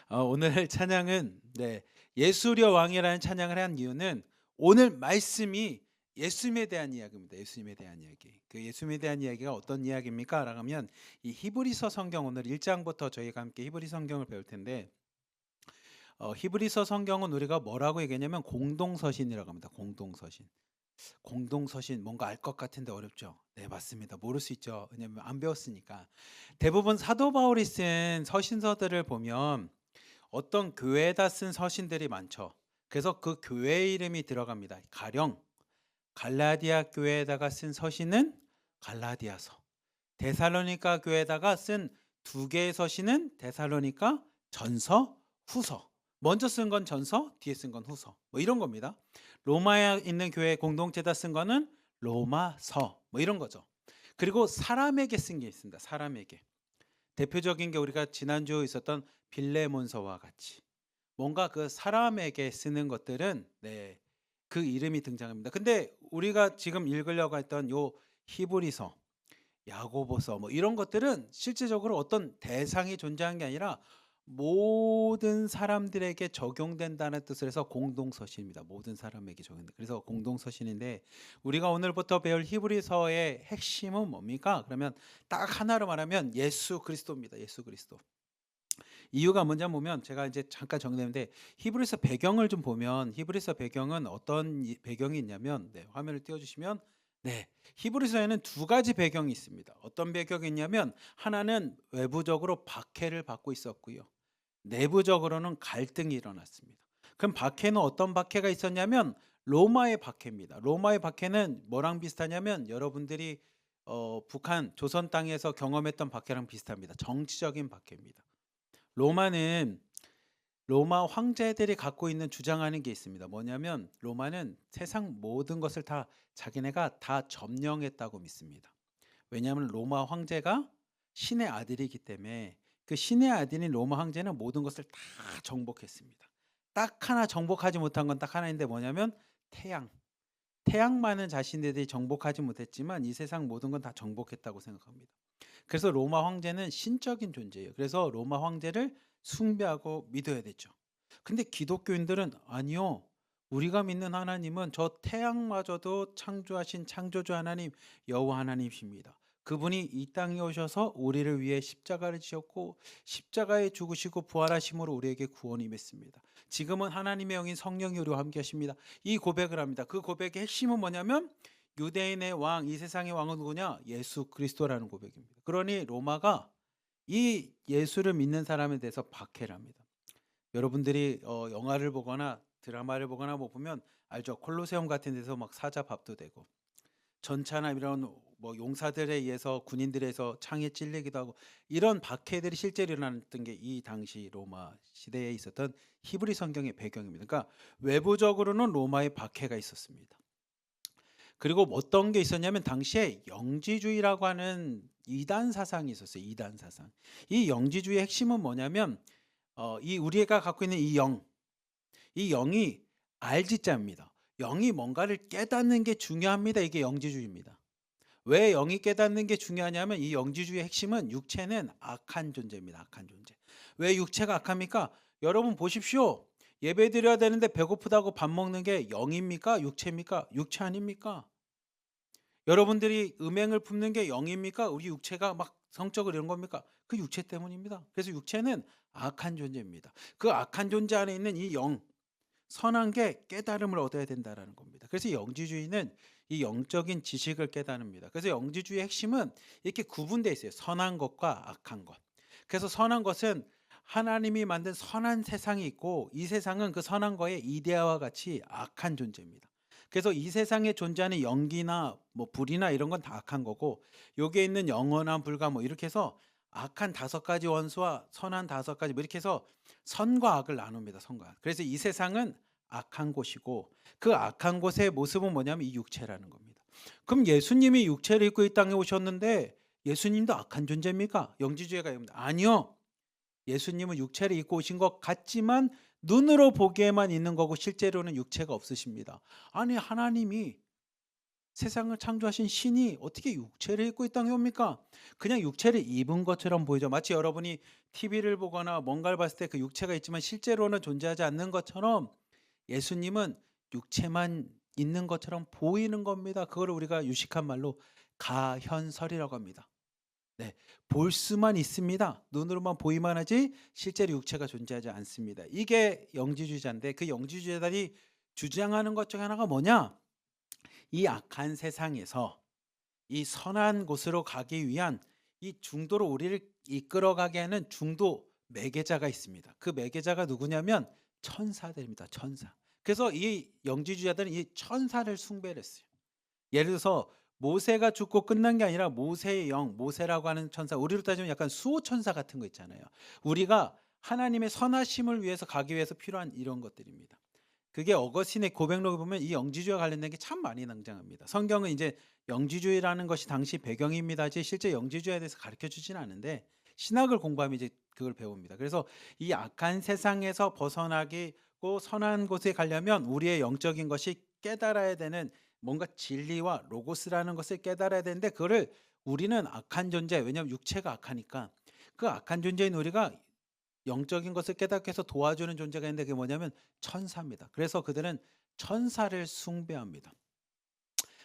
오늘 찬양은 예수려 왕이라는 찬양을 한 이유는 오늘 말씀이 예수님에 대한 이야기입니다. 예수님에 대한 이야기. 그 예수님에 대한 이야기가 어떤 이야기입니까? 라고 하면 이 히브리서 성경 오늘 1장부터 저희가 함께 히브리 성경을 배울 텐데 히브리서 성경은 우리가 뭐라고 얘기하냐면 공동서신이라고 합니다. 공동서신. 공동서신 뭔가 알 것 같은데 어렵죠? 네, 맞습니다. 모를 수 있죠. 왜냐면 안 배웠으니까. 대부분 사도 바울이 쓴 서신서들을 보면 어떤 교회에다 쓴 서신들이 많죠. 그래서 그 교회 이름이 들어갑니다. 가령 갈라디아 교회에다가 쓴 서신은 갈라디아서, 데살로니가 교회에다가 쓴 두 개의 서신은 데살로니가 전서, 후서. 먼저 쓴 건 전서, 뒤에 쓴 건 후서. 뭐 이런 겁니다. 로마에 있는 교회 공동체에다 쓴 거는 로마서. 뭐 이런 거죠. 그리고 사람에게 쓴 게 있습니다. 사람에게. 대표적인 게 우리가 지난주에 있었던 빌레몬서와 같이 뭔가 그 사람에게 쓰는 것들은 그 이름이 등장합니다. 근데 우리가 지금 읽으려고 했던 요 히브리서, 야고보서 뭐 이런 것들은 실제적으로 어떤 대상이 존재하는 게 아니라 모든 사람들에게 적용된다는 뜻을 해서 공동서신입니다. 모든 사람에게 적용된다. 그래서 공동서신인데 우리가 오늘부터 배울 히브리서의 핵심은 뭡니까? 그러면 딱 하나로 말하면 예수 그리스도입니다. 예수 그리스도. 이유가 뭔지 보면 제가 이제 잠깐 정리했는데 히브리서 배경을 좀 보면 히브리서 배경은 어떤 배경이 있냐면 화면을 띄워주시면 히브리서에는 두 가지 배경이 있습니다. 어떤 배경이 있냐면 하나는 외부적으로 박해를 받고 있었고요. 내부적으로는 갈등이 일어났습니다. 그럼 박해는 어떤 박해가 있었냐면 로마의 박해입니다. 로마의 박해는 뭐랑 비슷하냐면 여러분들이 북한 조선 땅에서 경험했던 박해랑 비슷합니다. 정치적인 박해입니다. 로마는 로마 황제들이 갖고 있는 주장하는 게 있습니다. 뭐냐면 로마는 세상 모든 것을 다 자기네가 다 점령했다고 믿습니다. 왜냐하면 로마 황제가 신의 아들이기 때문에 그 신의 아들인 로마 황제는 모든 것을 다 정복했습니다. 딱 하나 정복하지 못한 건 딱 하나인데 뭐냐면 태양. 태양만은 자신들이 정복하지 못했지만 이 세상 모든 건 다 정복했다고 생각합니다. 그래서 로마 황제는 신적인 존재예요. 그래서 로마 황제를 숭배하고 믿어야 되죠. 근데 기독교인들은 아니요. 우리가 믿는 하나님은 저 태양마저도 창조하신 창조주 하나님 여호와 하나님이십니다. 그분이 이 땅에 오셔서 우리를 위해 십자가를 지셨고 십자가에 죽으시고 부활하심으로 우리에게 구원이 맺습니다. 지금은 하나님의 영인 성령이 우리와 함께 하십니다. 이 고백을 합니다. 그 고백의 핵심은 뭐냐면 유대인의 왕, 이 세상의 왕은 누구냐? 예수 그리스도라는 고백입니다. 그러니 로마가 이 예수를 믿는 사람에 대해서 박해를 합니다. 여러분들이 영화를 보거나 드라마를 보거나 뭐 보면 알죠? 콜로세움 같은 데서 막 사자밥도 되고 전차나 이런 뭐 용사들에 의해서 군인들에 의해서 창에 찔리기도 하고 이런 박해들이 실제로 일어났던 게 이 당시 로마 시대에 있었던 히브리 성경의 배경입니다. 그러니까 외부적으로는 로마의 박해가 있었습니다. 그리고 어떤 게 있었냐면 당시에 영지주의라고 하는 이단 사상이 있었어요. 이단 사상. 이 영지주의의 핵심은 뭐냐면 이 우리가 갖고 있는 이 영이 알지자입니다. 영이 뭔가를 깨닫는 게 중요합니다. 이게 영지주의입니다. 왜 영이 깨닫는 게 중요하냐면 이 영지주의의 핵심은 육체는 악한 존재입니다. 악한 존재. 왜 육체가 악합니까? 여러분 보십시오. 예배 드려야 되는데 배고프다고 밥 먹는 게 영입니까? 육체입니까? 육체 아닙니까? 여러분들이 음행을 품는 게 영입니까? 우리 육체가 막 성적으로 이런 겁니까? 그 육체 때문입니다. 그래서 육체는 악한 존재입니다. 그 악한 존재 안에 있는 이 영, 선한 게 깨달음을 얻어야 된다라는 겁니다. 그래서 영지주의는 이 영적인 지식을 깨달습니다. 그래서 영지주의의 핵심은 이렇게 구분되어 있어요. 선한 것과 악한 것. 그래서 선한 것은 하나님이 만든 선한 세상이 있고 이 세상은 그 선한 거의 이데아와 같이 악한 존재입니다. 그래서 이 세상에 존재하는 연기나 뭐 불이나 이런 건 다 악한 거고 여기에 있는 영원한 불과 뭐 이렇게 해서 악한 다섯 가지 원수와 선한 다섯 가지 뭐 이렇게 해서 선과 악을 나눕니다. 선과 악. 그래서 이 세상은 악한 곳이고 그 악한 곳의 모습은 뭐냐면 이 육체라는 겁니다. 그럼 예수님이 육체를 입고 이 땅에 오셨는데 예수님도 악한 존재입니까? 영지주의가 입니다. 아니요. 예수님은 육체를 입고 오신 것 같지만 눈으로 보기에만 있는 거고 실제로는 육체가 없으십니다. 아니 하나님이 세상을 창조하신 신이 어떻게 육체를 입고 이 땅에 옵니까? 그냥 육체를 입은 것처럼 보이죠. 마치 여러분이 TV를 보거나 뭔가를 봤을 때 그 육체가 있지만 실제로는 존재하지 않는 것처럼 예수님은 육체만 있는 것처럼 보이는 겁니다. 그걸 우리가 유식한 말로 가현설이라고 합니다. 네. 볼 수만 있습니다. 눈으로만 보이만 하지 실제로 육체가 존재하지 않습니다. 이게 영지주의자인데 그 영지주의자들이 주장하는 것 중에 하나가 뭐냐? 이 악한 세상에서 이 선한 곳으로 가기 위한 이 중도로 우리를 이끌어가게 하는 중도 매개자가 있습니다. 그 매개자가 누구냐면 천사들입니다. 천사. 그래서 이 영지주의자들은 이 천사를 숭배를 했어요. 예를 들어서 모세가 죽고 끝난 게 아니라 모세의 영, 모세라고 하는 천사, 우리로 따지면 약간 수호천사 같은 거 있잖아요. 우리가 하나님의 선하심을 위해서 가기 위해서 필요한 이런 것들입니다. 그게 어거스틴의 고백록에 보면 이 영지주의와 관련된 게 참 많이 등장합니다. 성경은 이제 영지주의라는 것이 당시 배경입니다지 실제 영지주의에 대해서 가르쳐 주진 않은데 신학을 공부하면 이제 그걸 배웁니다. 그래서 이 악한 세상에서 벗어나고 선한 곳에 가려면 우리의 영적인 것이 깨달아야 되는 뭔가 진리와 로고스라는 것을 깨달아야 되는데 그거를 우리는 악한 존재, 왜냐하면 육체가 악하니까 그 악한 존재인 우리가 영적인 것을 깨닫게 해서 도와주는 존재가 있는데 그게 뭐냐면 천사입니다. 그래서 그들은 천사를 숭배합니다.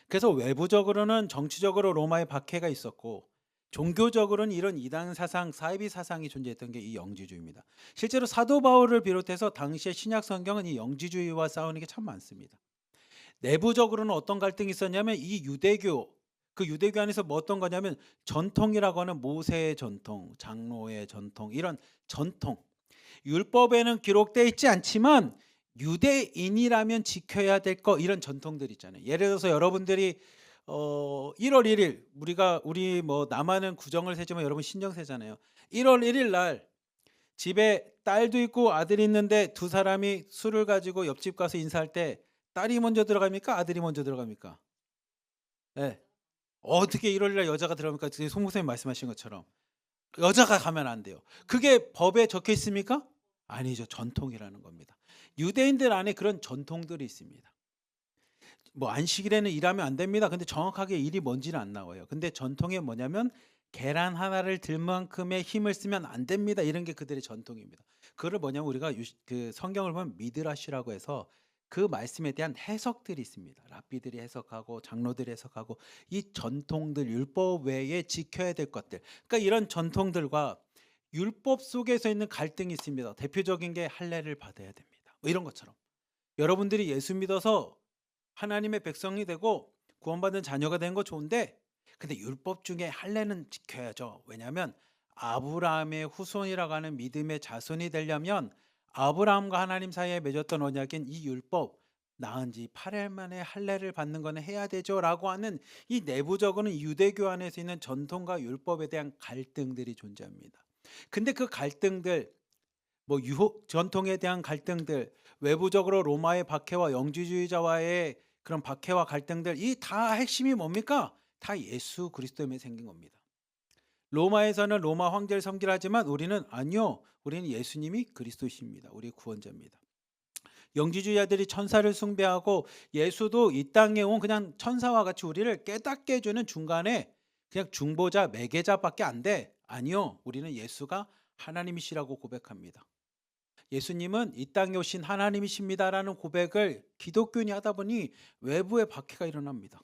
그래서 외부적으로는 정치적으로 로마의 박해가 있었고 종교적으로는 이런 이단 사상, 사이비 사상이 존재했던 게 이 영지주의입니다. 실제로 사도 바울을 비롯해서 당시의 신약 성경은 이 영지주의와 싸우는 게 참 많습니다. 내부적으로는 어떤 갈등이 있었냐면 이 유대교, 그 유대교 안에서 뭐 어떤 거냐면 전통이라고 하는 모세의 전통, 장로의 전통, 이런 전통. 율법에는 기록되어 있지 않지만 유대인이라면 지켜야 될 거, 이런 전통들 있잖아요. 예를 들어서 여러분들이 1월 1일 우리 뭐 남한은 구정을 세지만 여러분 신정 세잖아요. 1월 1일 날 집에 딸도 있고 아들이 있는데 두 사람이 술을 가지고 옆집 가서 인사할 때 딸이 먼저 들어갑니까? 아들이 먼저 들어갑니까? 네. 어떻게 1월 1일 날 여자가 들어갑니까? 지금 송 목사님 말씀하신 것처럼 여자가 가면 안 돼요. 그게 법에 적혀 있습니까? 아니죠. 전통이라는 겁니다. 유대인들 안에 그런 전통들이 있습니다. 뭐 안식일에는 일하면 안 됩니다. 근데 정확하게 일이 뭔지는 안 나와요. 근데 전통이 뭐냐면 계란 하나를 들 만큼의 힘을 쓰면 안 됩니다. 이런 게 그들의 전통입니다. 그거를 뭐냐면 우리가 그 성경을 보면 미드라시라고 해서 그 말씀에 대한 해석들이 있습니다. 랍비들이 해석하고 장로들이 해석하고 이 전통들, 율법 외에 지켜야 될 것들. 그러니까 이런 전통들과 율법 속에서 있는 갈등이 있습니다. 대표적인 게 할례를 받아야 됩니다. 뭐 이런 것처럼. 여러분들이 예수 믿어서 하나님의 백성이 되고 구원받은 자녀가 된 거 좋은데 근데 율법 중에 할례는 지켜야죠. 왜냐하면 아브라함의 후손이라고 하는 믿음의 자손이 되려면 아브라함과 하나님 사이에 맺었던 언약인 이 율법 낳은 지 8일 만에 할례를 받는 거는 해야 되죠 라고 하는 이 내부적으로는 유대교 안에서 있는 전통과 율법에 대한 갈등들이 존재합니다. 근데 그 갈등들 뭐 유혹 전통에 대한 갈등들, 외부적으로 로마의 박해와 영지주의자와의 그런 박해와 갈등들, 이 다 핵심이 뭡니까? 다 예수 그리스도에 생긴 겁니다. 로마에서는 로마 황제를 섬기라 하지만 우리는 아니요. 우리는 예수님이 그리스도십니다. 우리의 구원자입니다. 영지주의자들이 천사를 숭배하고 예수도 이 땅에 온 그냥 천사와 같이 우리를 깨닫게 해주는 중간에 그냥 중보자, 매개자밖에 안 돼. 아니요. 우리는 예수가 하나님이시라고 고백합니다. 예수님은 이 땅에 오신 하나님이십니다라는 고백을 기독교인이 하다 보니 외부의 박해가 일어납니다.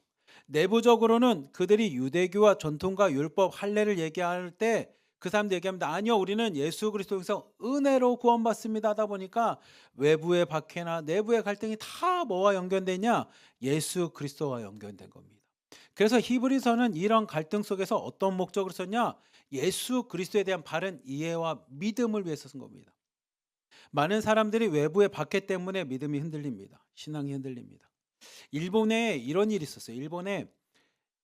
내부적으로는 그들이 유대교와 전통과 율법 할례를 얘기할 때 그 사람들 얘기합니다. 아니요, 우리는 예수 그리스도에서 은혜로 구원받습니다 하다 보니까 외부의 박해나 내부의 갈등이 다 뭐와 연결되냐? 예수 그리스도와 연결된 겁니다. 그래서 히브리서는 이런 갈등 속에서 어떤 목적으로 썼냐? 예수 그리스도에 대한 바른 이해와 믿음을 위해서 쓴 겁니다. 많은 사람들이 외부의 박해 때문에 믿음이 흔들립니다. 신앙이 흔들립니다. 일본에 이런 일이 있었어요. 일본에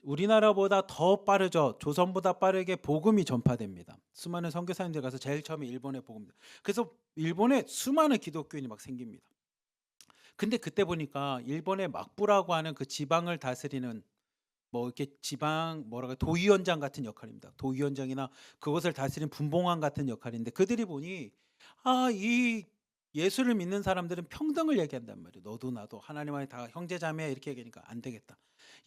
우리나라보다 더 빠르죠. 조선보다 빠르게 복음이 전파됩니다. 수많은 선교사님들 가서 제일 처음에 일본에 복음. 그래서 일본에 수많은 기독교인이 막 생깁니다. 근데 그때 보니까 일본의 막부라고 하는 그 지방을 다스리는 뭐 이렇게 지방 뭐라고 도위원장 같은 역할입니다. 도위원장이나 그것을 다스리는 분봉왕 같은 역할인데 그들이 보니 이 예수를 믿는 사람들은 평등을 얘기한단 말이에요. 너도 나도 하나님 안에 다 형제 자매야 이렇게 얘기하니까 안 되겠다.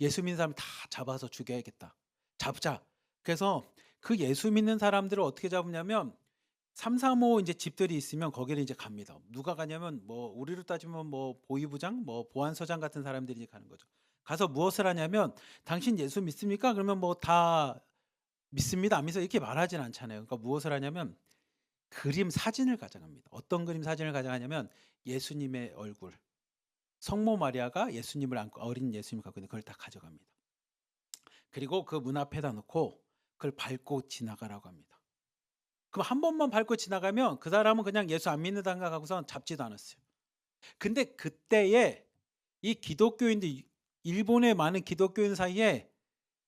예수 믿는 사람 다 잡아서 죽여야겠다. 잡자. 그래서 그 예수 믿는 사람들을 어떻게 잡냐면 335 이제 집들이 있으면 거기를 이제 갑니다. 누가 가냐면 뭐 우리로 따지면 뭐 보위부장, 뭐 보안서장 같은 사람들이 이제 가는 거죠. 가서 무엇을 하냐면 "당신 예수 믿습니까?" 그러면 뭐 다 "믿습니다." 안 믿어요 이렇게 말하진 않잖아요. 그러니까 무엇을 하냐면 그림 사진을 가져갑니다. 어떤 그림 사진을 가져가냐면 예수님의 얼굴, 성모 마리아가 예수님을 안고 어린 예수님을 갖고 있는 그걸 다 가져갑니다. 그리고 그 문 앞에다 놓고 그걸 밟고 지나가라고 합니다. 그럼 한 번만 밟고 지나가면 그 사람은 그냥 예수 안 믿는다고 하고선 잡지도 않았어요. 근데 그때에 이 기독교인들 일본의 많은 기독교인 사이에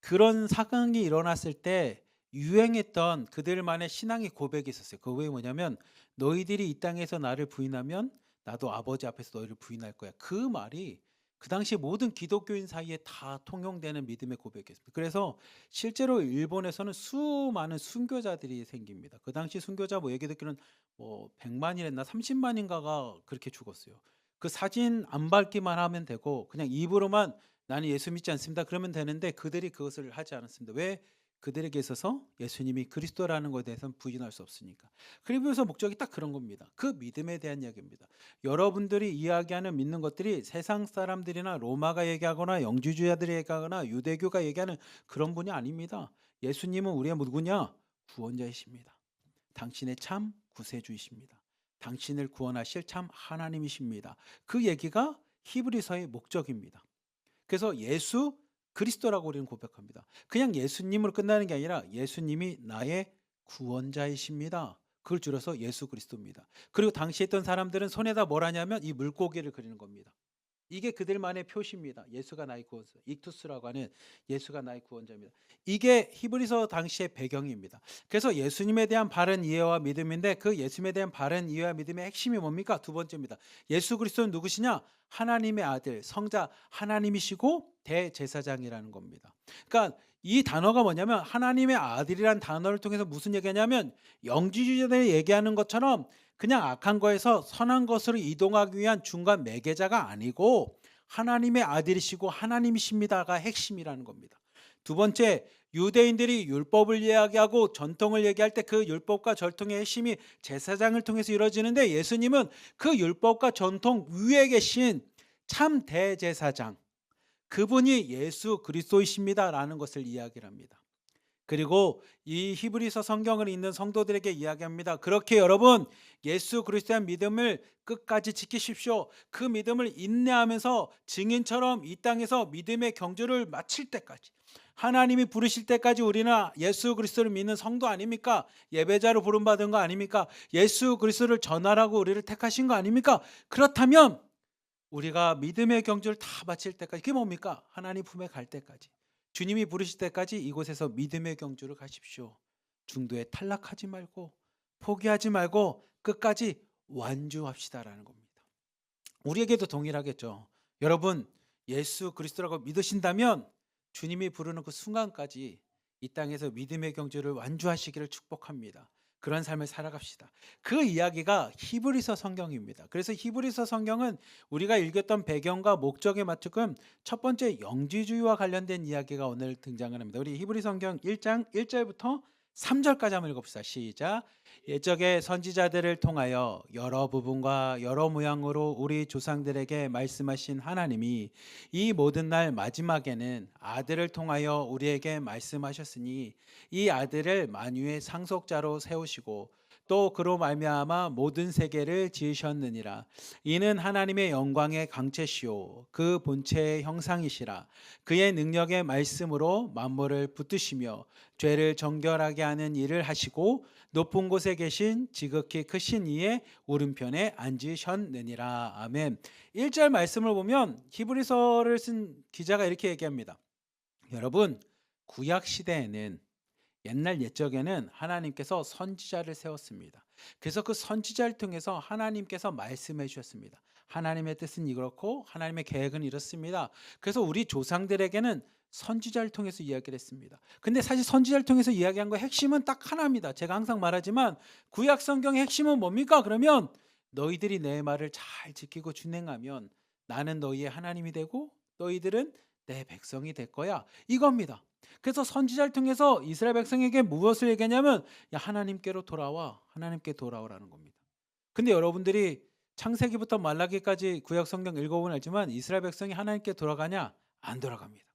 그런 사건이 일어났을 때 유행했던 그들만의 신앙의 고백이 있었어요. 그 왜 뭐냐면 "너희들이 이 땅에서 나를 부인하면 나도 아버지 앞에서 너희를 부인할 거야." 그 말이 그 당시 모든 기독교인 사이에 다 통용되는 믿음의 고백이었습니다. 그래서 실제로 일본에서는 수많은 순교자들이 생깁니다. 그 당시 순교자 뭐 얘기 듣기로는 뭐 100만이랬나 30만인가가 그렇게 죽었어요. 그 사진 안 밟기만 하면 되고 그냥 입으로만 "나는 예수 믿지 않습니다." 그러면 되는데 그들이 그것을 하지 않았습니다. 왜? 그들에게 있어서 예수님이 그리스도라는 것에 대해서는 부인할 수 없으니까. 그리고서 목적이 딱 그런 겁니다. 그 믿음에 대한 이야기입니다. 여러분들이 이야기하는 믿는 것들이 세상 사람들이나 로마가 얘기하거나 영주주의자들이 얘기하거나 유대교가 얘기하는 그런 분이 아닙니다. 예수님은 우리의 누구냐? 구원자이십니다. 당신의 참 구세주이십니다. 당신을 구원하실 참 하나님이십니다. 그 얘기가 히브리서의 목적입니다. 그래서 예수 그리스도라고 우리는 고백합니다. 그냥 예수님으로 끝나는 게 아니라 예수님이 나의 구원자이십니다. 그걸 줄여서 예수 그리스도입니다. 그리고 당시에 있던 사람들은 손에다 뭘 하냐면 이 물고기를 그리는 겁니다. 이게 그들만의 표시입니다. 예수가 나의 구원자. 익투스라고 하는 예수가 나의 구원자입니다. 이게 히브리서 당시의 배경입니다. 그래서 예수님에 대한 바른 이해와 믿음인데 그 예수님에 대한 바른 이해와 믿음의 핵심이 뭡니까? 두 번째입니다. 예수 그리스도는 누구시냐? 하나님의 아들, 성자 하나님이시고 대제사장이라는 겁니다. 그러니까 이 단어가 뭐냐면 하나님의 아들이란 단어를 통해서 무슨 얘기하냐면 영지주의자들이 얘기하는 것처럼 그냥 악한 거에서 선한 것으로 이동하기 위한 중간 매개자가 아니고 하나님의 아들이시고 하나님이십니다가 핵심이라는 겁니다. 두 번째, 유대인들이 율법을 이야기하고 전통을 얘기할 때 그 율법과 전통의 핵심이 제사장을 통해서 이루어지는데 예수님은 그 율법과 전통 위에 계신 참 대제사장, 그분이 예수 그리스도이십니다라는 것을 이야기를 합니다. 그리고 이 히브리서 성경을 읽는 성도들에게 이야기합니다. 그렇게 여러분 예수 그리스도의 믿음을 끝까지 지키십시오. 그 믿음을 인내하면서 증인처럼 이 땅에서 믿음의 경주를 마칠 때까지 하나님이 부르실 때까지 우리는 예수 그리스도를 믿는 성도 아닙니까? 예배자로 부름받은 거 아닙니까? 예수 그리스도를 전하라고 우리를 택하신 거 아닙니까? 그렇다면 우리가 믿음의 경주를 다 마칠 때까지 그게 뭡니까? 하나님 품에 갈 때까지 주님이 부르실 때까지 이곳에서 믿음의 경주를 가십시오. 중도에 탈락하지 말고 포기하지 말고 끝까지 완주합시다라는 겁니다. 우리에게도 동일하겠죠. 여러분 예수 그리스도라고 믿으신다면 주님이 부르는 그 순간까지 이 땅에서 믿음의 경주를 완주하시기를 축복합니다. 그런 삶을 살아갑시다. 그 이야기가 히브리서 성경입니다. 그래서 히브리서 성경은 우리가 읽었던 배경과 목적에 맞추금 첫 번째 영지주의와 관련된 이야기가 오늘 등장을 합니다. 우리 히브리 성경 1장 1절부터 3절까지 한번 읽어봅시다. 시작. 옛적의 선지자들을 통하여 여러 부분과 여러 모양으로 우리 조상들에게 말씀하신 하나님이 이 모든 날 마지막에는 아들을 통하여 우리에게 말씀하셨으니 이 아들을 만유의 상속자로 세우시고 또 그로 말미암아 모든 세계를 지으셨느니라. 이는 하나님의 영광의 강체시오 그 본체의 형상이시라. 그의 능력의 말씀으로 만물을 붙드시며 죄를 정결하게 하는 일을 하시고 높은 곳에 계신 지극히 크신 이의 오른편에 앉으셨느니라. 아멘. 1절 말씀을 보면 히브리서를 쓴 기자가 이렇게 얘기합니다. 여러분 구약 시대에는 옛날 옛적에는 하나님께서 선지자를 세웠습니다. 그래서 그 선지자를 통해서 하나님께서 말씀해 주셨습니다. 하나님의 뜻은 이렇고 하나님의 계획은 이렇습니다. 그래서 우리 조상들에게는 선지자를 통해서 이야기를 했습니다. 근데 사실 선지자를 통해서 이야기한 거 핵심은 딱 하나입니다. 제가 항상 말하지만 구약 성경의 핵심은 뭡니까? 그러면 너희들이 내 말을 잘 지키고 준행하면 나는 너희의 하나님이 되고 너희들은 내 백성이 될 거야. 이겁니다. 그래서 선지자를 통해서 이스라엘 백성에게 무엇을 얘기하냐면 야 하나님께로 돌아와. 하나님께 돌아오라는 겁니다. 근데 여러분들이 창세기부터 말라기까지 구약 성경 읽어보면 알지만 이스라엘 백성이 하나님께 돌아가냐? 안 돌아갑니다.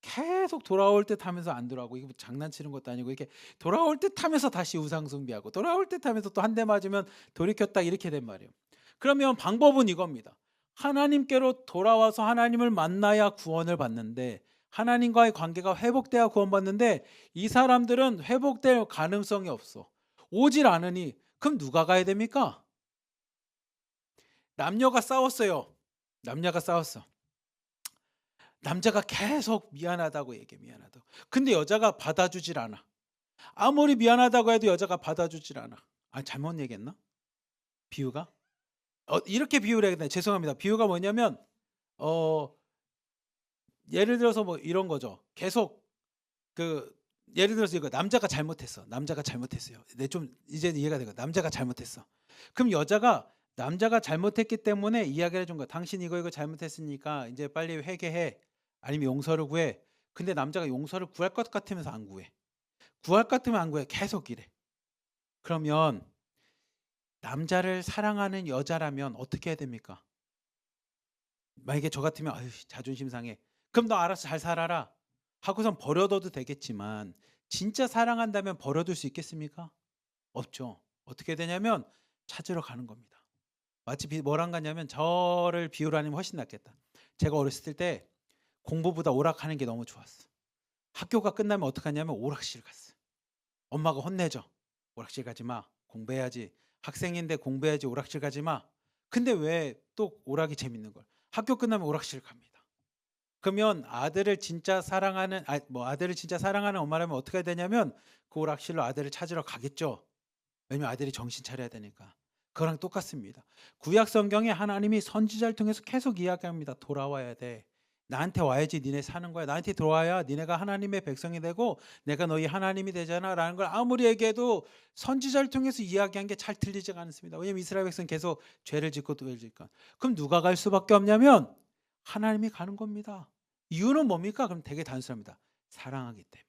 계속 돌아올 듯 하면서 안 돌아오고 이게 뭐 장난치는 것도 아니고 이렇게 돌아올 듯 하면서 다시 우상 숭배하고 돌아올 듯 하면서 또 한 대 맞으면 돌이켰다 이렇게 된 말이에요. 그러면 방법은 이겁니다. 하나님께로 돌아와서 하나님을 만나야 구원을 받는데 하나님과의 관계가 회복돼야 구원받는데 이 사람들은 회복될 가능성이 없어. 오질 않으니 그럼 누가 가야 됩니까? 남녀가 싸웠어요. 남녀가 싸웠어. 남자가 계속 미안하다고 얘기해 미안하다고. 근데 여자가 받아주질 않아. 아무리 미안하다고 해도 여자가 받아주질 않아. 아 잘못 얘기했나? 비유가? 이렇게 비유를 해야 되나? 죄송합니다. 비유가 뭐냐면 어 예를 들어서 뭐 이런 거죠. 계속 그 예를 들어서 이거 남자가 잘못했어. 남자가 잘못했어요. 내 좀 이제 이해가 되고 남자가 잘못했어. 그럼 여자가 남자가 잘못했기 때문에 이야기를 해준 거야. 당신 이거 잘못했으니까 이제 빨리 회개해. 아니면 용서를 구해. 근데 남자가 용서를 구할 것 같으면서 안 구해. 구할 것 같으면 안 구해. 계속 이래. 그러면 남자를 사랑하는 여자라면 어떻게 해야 됩니까? 만약에 저 같으면 아유 자존심 상해. 그럼 너 알아서 잘 살아라. 하고선 버려둬도 되겠지만 진짜 사랑한다면 버려둘 수 있겠습니까? 없죠. 어떻게 되냐면 찾으러 가는 겁니다. 마치 뭐랑 같냐면 저를 비유로 하면 훨씬 낫겠다. 제가 어렸을 때 공부보다 오락하는 게 너무 좋았어. 학교가 끝나면 어떡하냐면 오락실 갔어. 엄마가 혼내줘. 오락실 가지 마. 공부해야지. 학생인데 공부해야지 오락실 가지 마. 근데 왜 또 오락이 재밌는 걸? 학교 끝나면 오락실 갑니다. 그러면 아들을 진짜 사랑하는 엄마라면 어떻게 해야 되냐면 그 오락실로 아들을 찾으러 가겠죠. 왜냐면 아들이 정신 차려야 되니까. 그거랑 똑같습니다. 구약 성경에 하나님이 선지자를 통해서 계속 이야기합니다. 돌아와야 돼. 나한테 와야지 니네 사는 거야. 나한테 들어와야 니네가 하나님의 백성이 되고 내가 너희 하나님이 되잖아 라는 걸 아무리 얘기해도 선지자를 통해서 이야기한 게 잘 틀리지가 않습니다. 왜냐면 이스라엘 백성은 계속 죄를 짓고 또 죄를 짓고. 그럼 누가 갈 수밖에 없냐면 하나님이 가는 겁니다. 이유는 뭡니까? 그럼 되게 단순합니다. 사랑하기 때문에.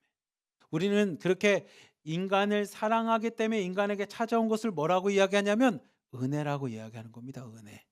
우리는 그렇게 인간을 사랑하기 때문에 인간에게 찾아온 것을 뭐라고 이야기하냐면 은혜라고 이야기하는 겁니다. 은혜.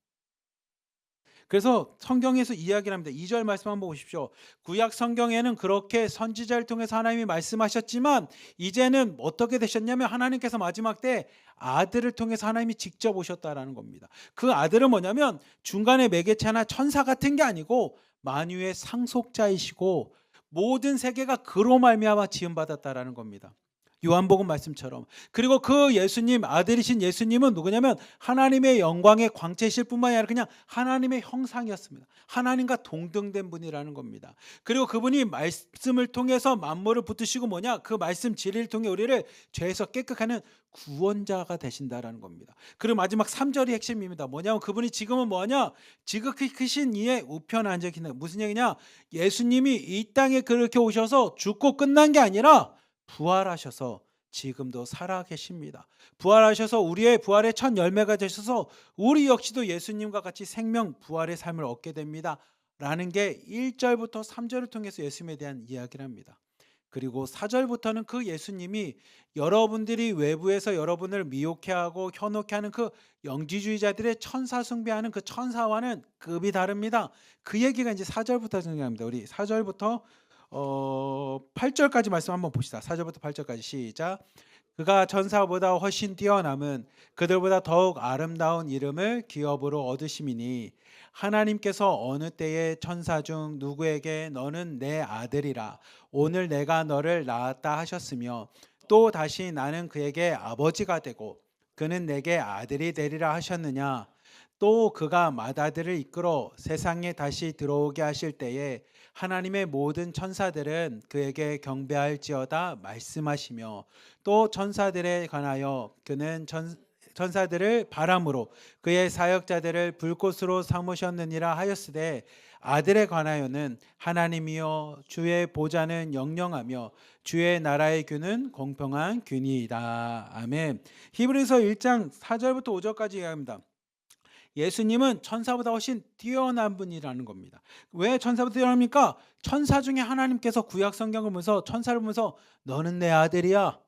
그래서 성경에서 이야기를 합니다. 2절 말씀 한번 보십시오. 구약 성경에는 그렇게 선지자를 통해서 하나님이 말씀하셨지만 이제는 어떻게 되셨냐면 하나님께서 마지막 때 아들을 통해서 하나님이 직접 오셨다라는 겁니다. 그 아들은 뭐냐면 중간에 매개체나 천사 같은 게 아니고 만유의 상속자이시고 모든 세계가 그로 말미암아 지음받았다라는 겁니다. 요한복음 말씀처럼. 그리고 그 예수님 아들이신 예수님은 누구냐면 하나님의 영광의 광채실 뿐만이 아니라 그냥 하나님의 형상이었습니다. 하나님과 동등된 분이라는 겁니다. 그리고 그분이 말씀을 통해서 만물을 붙드시고 뭐냐 그 말씀 진리를 통해 우리를 죄에서 깨끗하는 구원자가 되신다라는 겁니다. 그리고 마지막 3절이 핵심입니다. 뭐냐면 그분이 지금은 뭐냐 지극히 크신 이의 우편에 앉아 계신다. 무슨 얘기냐 예수님이 이 땅에 그렇게 오셔서 죽고 끝난 게 아니라 부활하셔서 지금도 살아 계십니다. 부활하셔서 우리의 부활의 첫 열매가 되셔서 우리 역시도 예수님과 같이 생명 부활의 삶을 얻게 됩니다. 라는 게 1절부터 3절을 통해서 예수님에 대한 이야기를 합니다. 그리고 4절부터는 그 예수님이 여러분들이 외부에서 여러분을 미혹해하고 현혹해 하는 그 영지주의자들의 천사 숭배하는 그 천사와는 급이 다릅니다. 그 얘기가 이제 4절부터 등장합니다. 우리 4절부터 8절까지 말씀 한번 봅시다. 4절부터 8절까지 시작. 그가 천사보다 훨씬 뛰어남은 그들보다 더욱 아름다운 이름을 기업으로 얻으심이니 하나님께서 어느 때에 천사 중 누구에게 너는 내 아들이라 오늘 내가 너를 낳았다 하셨으며 또 다시 나는 그에게 아버지가 되고 그는 내게 아들이 되리라 하셨느냐. 또 그가 맏아들을 이끌어 세상에 다시 들어오게 하실 때에 하나님의 모든 천사들은 그에게 경배할지어다 말씀하시며 또 천사들에 관하여 그는 천사들을 바람으로 그의 사역자들을 불꽃으로 삼으셨느니라 하였으되 아들에 관하여는 하나님이여 주의 보좌는 영영하며 주의 나라의 균은 공평한 균이이다. 아멘. 히브리서 1장 4절부터 5절까지 이야기합니다. 예수님은 천사보다 훨씬 뛰어난 분이라는 겁니다. 왜 천사보다 뛰어납니까? 천사 중에 하나님께서 구약 성경을 보면서 천사를 보면서 너는 내 아들이야.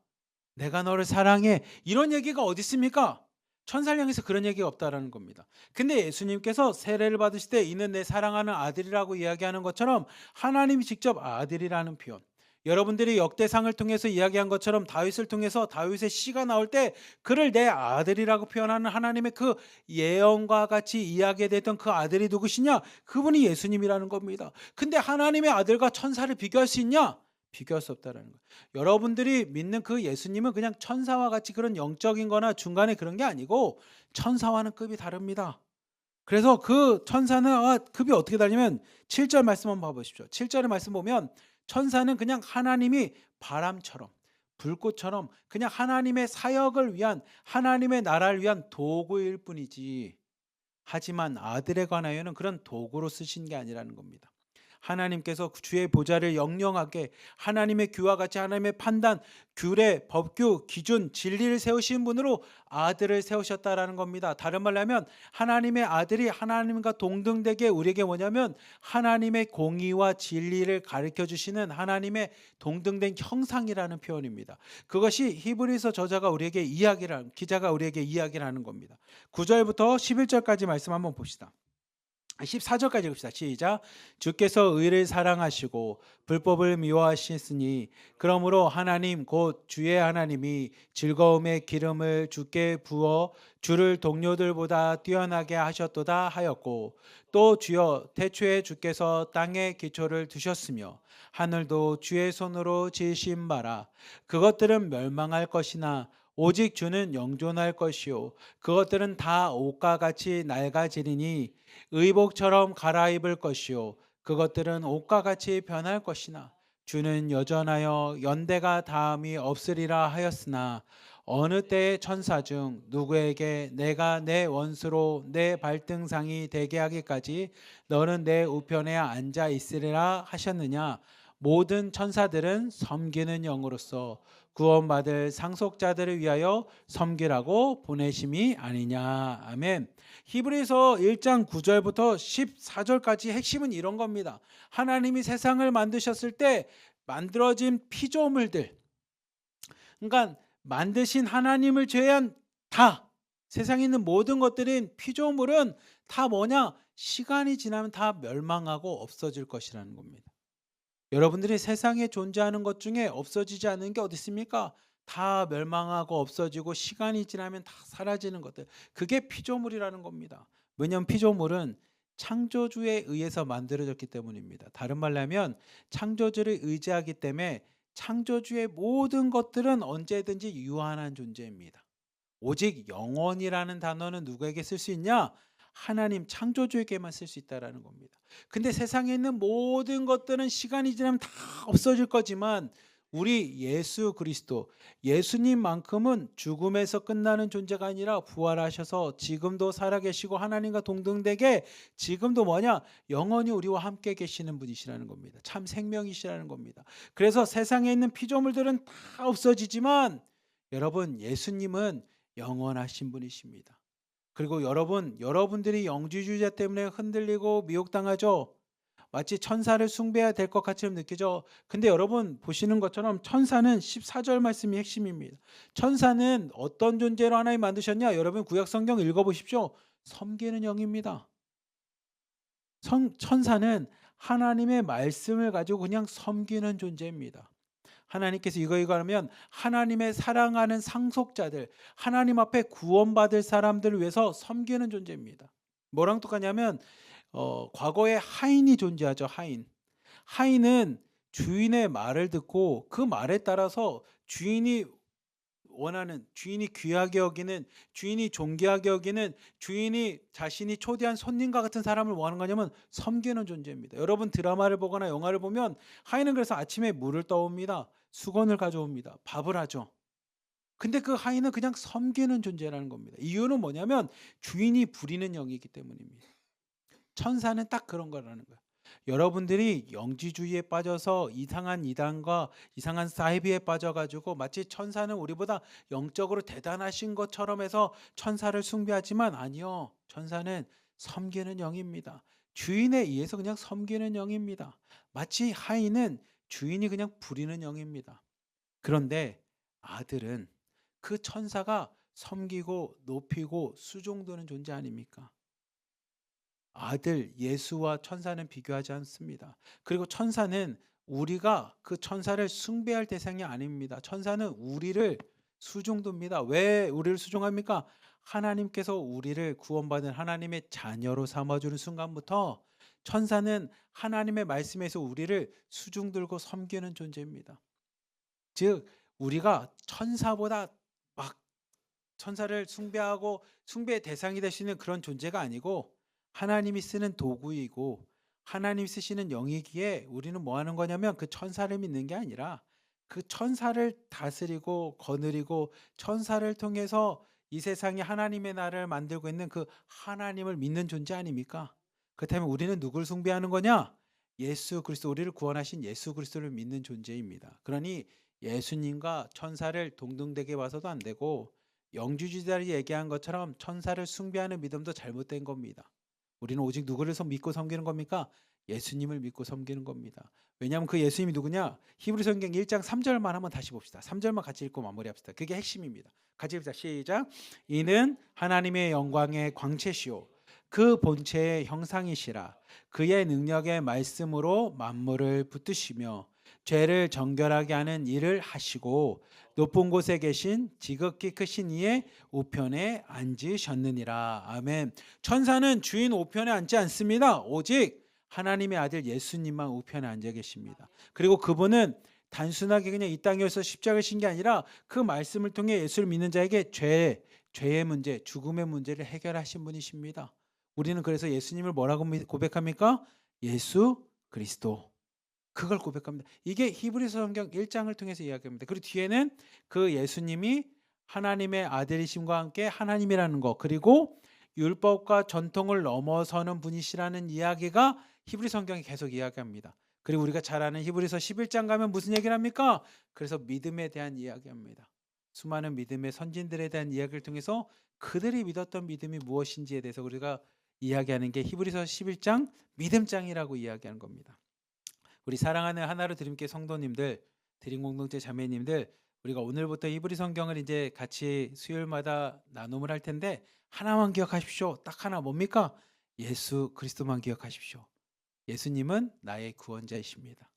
내가 너를 사랑해. 이런 얘기가 어디 있습니까? 천사를 향해서 그런 얘기가 없다라는 겁니다. 근데 예수님께서 세례를 받으실 때 이는 내 사랑하는 아들이라고 이야기하는 것처럼 하나님이 직접 아들이라는 표현, 여러분들이 역대상을 통해서 이야기한 것처럼 다윗을 통해서 다윗의 시가 나올 때 그를 내 아들이라고 표현하는 하나님의 그 예언과 같이 이야기됐던 그 아들이 누구시냐? 그분이 예수님이라는 겁니다. 근데 하나님의 아들과 천사를 비교할 수 있냐? 비교할 수 없다라는 거예요. 여러분들이 믿는 그 예수님은 그냥 천사와 같이 그런 영적인 거나 중간에 그런 게 아니고 천사와는 급이 다릅니다. 그래서 그 천사는 급이 어떻게 다르냐면 7절 말씀 한번 봐보십시오. 7절의 말씀 보면 천사는 그냥 하나님이 바람처럼 불꽃처럼 그냥 하나님의 사역을 위한 하나님의 나라를 위한 도구일 뿐이지, 하지만 아들에 관하여는 그런 도구로 쓰신 게 아니라는 겁니다. 하나님께서 주의 보좌를 영영하게 하나님의 규와 같이 하나님의 판단, 규례, 법규, 기준, 진리를 세우신 분으로 아들을 세우셨다라는 겁니다. 다른 말로 하면 하나님의 아들이 하나님과 동등되게 우리에게 뭐냐면 하나님의 공의와 진리를 가르쳐 주시는 하나님의 동등된 형상이라는 표현입니다. 그것이 히브리서 저자가 우리에게 기자가 우리에게 이야기를 하는 겁니다. 9절부터 11절까지 말씀 한번 봅시다. 14절까지 읽읍시다. 시작. 주께서 의를 사랑하시고 불법을 미워하시으니 그러므로 하나님 곧 주의 하나님이 즐거움의 기름을 주께 부어 주를 동료들보다 뛰어나게 하셨도다 하였고, 또 주여 태초에 주께서 땅에 기초를 두셨으며 하늘도 주의 손으로 지으신 바라. 그것들은 멸망할 것이나 오직 주는 영존할 것이요 그것들은 다 옷과 같이 낡아지리니 의복처럼 갈아입을 것이요 그것들은 옷과 같이 변할 것이나 주는 여전하여 연대가 다함이 없으리라 하였으나 어느 때의 천사 중 누구에게 내가 내 원수로 내 발등상이 되게 하기까지 너는 내 우편에 앉아 있으리라 하셨느냐. 모든 천사들은 섬기는 영으로서 구원받을 상속자들을 위하여 섬기라고 보내심이 아니냐. 아멘. 히브리서 1장 9절부터 14절까지 핵심은 이런 겁니다. 하나님이 세상을 만드셨을 때 만들어진 피조물들, 그러니까 만드신 하나님을 제외한 다 세상에 있는 모든 것들인 피조물은 다 뭐냐? 시간이 지나면 다 멸망하고 없어질 것이라는 겁니다. 여러분들이 세상에 존재하는 것 중에 없어지지 않는 게 어디 있습니까? 다 멸망하고 없어지고 시간이 지나면 다 사라지는 것들. 그게 피조물이라는 겁니다. 왜냐하면 피조물은 창조주에 의해서 만들어졌기 때문입니다. 다른 말로 하면 창조주를 의지하기 때문에 창조주의 모든 것들은 언제든지 유한한 존재입니다. 오직 영원이라는 단어는 누구에게 쓸 수 있냐? 하나님 창조주에게만 쓸 수 있다라는 겁니다. 근데 세상에 있는 모든 것들은 시간이 지나면 다 없어질 거지만 우리 예수 그리스도, 예수님만큼은 죽음에서 끝나는 존재가 아니라 부활하셔서 지금도 살아계시고 하나님과 동등되게 지금도 뭐냐? 영원히 우리와 함께 계시는 분이시라는 겁니다. 참 생명이시라는 겁니다. 그래서 세상에 있는 피조물들은 다 없어지지만 여러분, 예수님은 영원하신 분이십니다. 그리고 여러분들이 영지주의자 때문에 흔들리고 미혹당하죠. 마치 천사를 숭배해야 될 것 같이 느끼죠. 근데 여러분 보시는 것처럼 천사는 14절 말씀이 핵심입니다. 천사는 어떤 존재로 하나님 만드셨냐? 여러분 구약 성경 읽어보십시오. 섬기는 영입니다. 천사는 하나님의 말씀을 가지고 그냥 섬기는 존재입니다. 하나님께서 이거 하면 하나님의 사랑하는 상속자들, 하나님 앞에 구원받을 사람들을 위해서 섬기는 존재입니다. 뭐랑 똑같냐면 과거에 하인이 존재하죠. 하인은 주인의 말을 듣고 그 말에 따라서 주인이 원하는, 주인이 귀하게 여기는, 주인이 존귀하게 여기는, 주인이 자신이 초대한 손님과 같은 사람을 뭐 하는 거냐면 섬기는 존재입니다. 여러분 드라마를 보거나 영화를 보면 하인은 그래서 아침에 물을 떠옵니다. 수건을 가져옵니다. 밥을 하죠. 근데 그 하인은 그냥 섬기는 존재라는 겁니다. 이유는 뭐냐면 주인이 부리는 영이기 때문입니다. 천사는 딱 그런 거라는 거예요. 여러분들이 영지주의에 빠져서 이상한 이단과 이상한 사이비에 빠져가지고 마치 천사는 우리보다 영적으로 대단하신 것처럼 해서 천사를 숭배하지만 아니요. 천사는 섬기는 영입니다. 주인에 의해서 그냥 섬기는 영입니다. 마치 하인은 주인이 그냥 부리는 영입니다. 그런데 아들은 그 천사가 섬기고 높이고 수종드는 존재 아닙니까? 아들 예수와 천사는 비교하지 않습니다. 그리고 천사는 우리가 그 천사를 숭배할 대상이 아닙니다. 천사는 우리를 수종둡니다. 왜 우리를 수종합니까? 하나님께서 우리를 구원받은 하나님의 자녀로 삼아주는 순간부터 천사는 하나님의 말씀에서 우리를 수종들고 섬기는 존재입니다. 즉 우리가 천사보다 막 천사를 숭배하고 숭배의 대상이 될 수 있는 그런 존재가 아니고 하나님이 쓰는 도구이고 하나님이 쓰시는 영이기에 우리는 뭐 하는 거냐면 그 천사를 믿는 게 아니라 그 천사를 다스리고 거느리고 천사를 통해서 이 세상에 하나님의 나라를 만들고 있는 그 하나님을 믿는 존재 아닙니까? 그렇다면 우리는 누굴 숭배하는 거냐? 예수 그리스도 우리를 구원하신 예수 그리스도를 믿는 존재입니다. 그러니 예수님과 천사를 동등되게 봐서도 안 되고 영주주의자들이 얘기한 것처럼 천사를 숭배하는 믿음도 잘못된 겁니다. 우리는 오직 누구를 믿고 섬기는 겁니까? 예수님을 믿고 섬기는 겁니다. 왜냐하면 그 예수님이 누구냐? 히브리 성경 1장 3절만 한번 다시 봅시다. 3절만 같이 읽고 마무리합시다. 그게 핵심입니다. 같이 읽자. 시작. 이는 하나님의 영광의 광채시오 그 본체의 형상이시라. 그의 능력의 말씀으로 만물을 붙드시며 죄를 정결하게 하는 일을 하시고 높은 곳에 계신 지극히 크신 이의 우편에 앉으셨느니라. 아멘. 천사는 주인 우편에 앉지 않습니다. 오직 하나님의 아들 예수님만 우편에 앉아 계십니다. 그리고 그분은 단순하게 그냥 이 땅에서 십자가를 신 게 아니라 그 말씀을 통해 예수를 믿는 자에게 죄의 문제, 죽음의 문제를 해결하신 분이십니다. 우리는 그래서 예수님을 뭐라고 고백합니까? 예수 그리스도. 그걸 고백합니다. 이게 히브리서 성경 1장을 통해서 이야기합니다. 그리고 뒤에는 그 예수님이 하나님의 아들이심과 함께 하나님이라는 것, 그리고 율법과 전통을 넘어서는 분이시라는 이야기가 히브리 성경이 계속 이야기합니다. 그리고 우리가 잘 아는 히브리서 11장 가면 무슨 얘기를 합니까? 그래서 믿음에 대한 이야기합니다. 수많은 믿음의 선진들에 대한 이야기를 통해서 그들이 믿었던 믿음이 무엇인지에 대해서 우리가 이야기하는 게 히브리서 11장 믿음장이라고 이야기하는 겁니다. 우리 사랑하는 하나로 드림교회 성도님들, 드림 공동체 자매님들, 우리가 오늘부터 히브리 성경을 이제 같이 수요일마다 나눔을 할 텐데 하나만 기억하십시오. 딱 하나 뭡니까? 예수 그리스도만 기억하십시오. 예수님은 나의 구원자이십니다.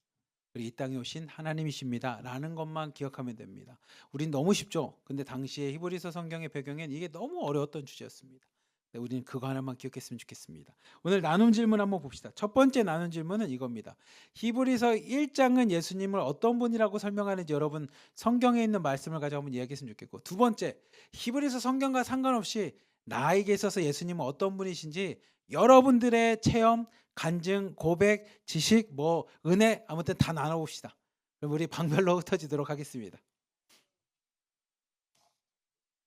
그리고 이 땅에 오신 하나님이십니다. 라는 것만 기억하면 됩니다. 우린 너무 쉽죠. 근데 당시에 히브리서 성경의 배경엔 이게 너무 어려웠던 주제였습니다. 우리는 그거 하나만 기억했으면 좋겠습니다. 오늘 나눔 질문 한번 봅시다. 첫 번째 나눔 질문은 이겁니다. 히브리서 1장은 예수님을 어떤 분이라고 설명하는지 여러분 성경에 있는 말씀을 가지고 한번 이야기했으면 좋겠고, 두 번째, 히브리서 성경과 상관없이 나에게 있어서 예수님은 어떤 분이신지 여러분들의 체험, 간증, 고백, 지식, 은혜 아무튼 다 나눠봅시다. 그럼 우리 방별로 흩어지도록 하겠습니다.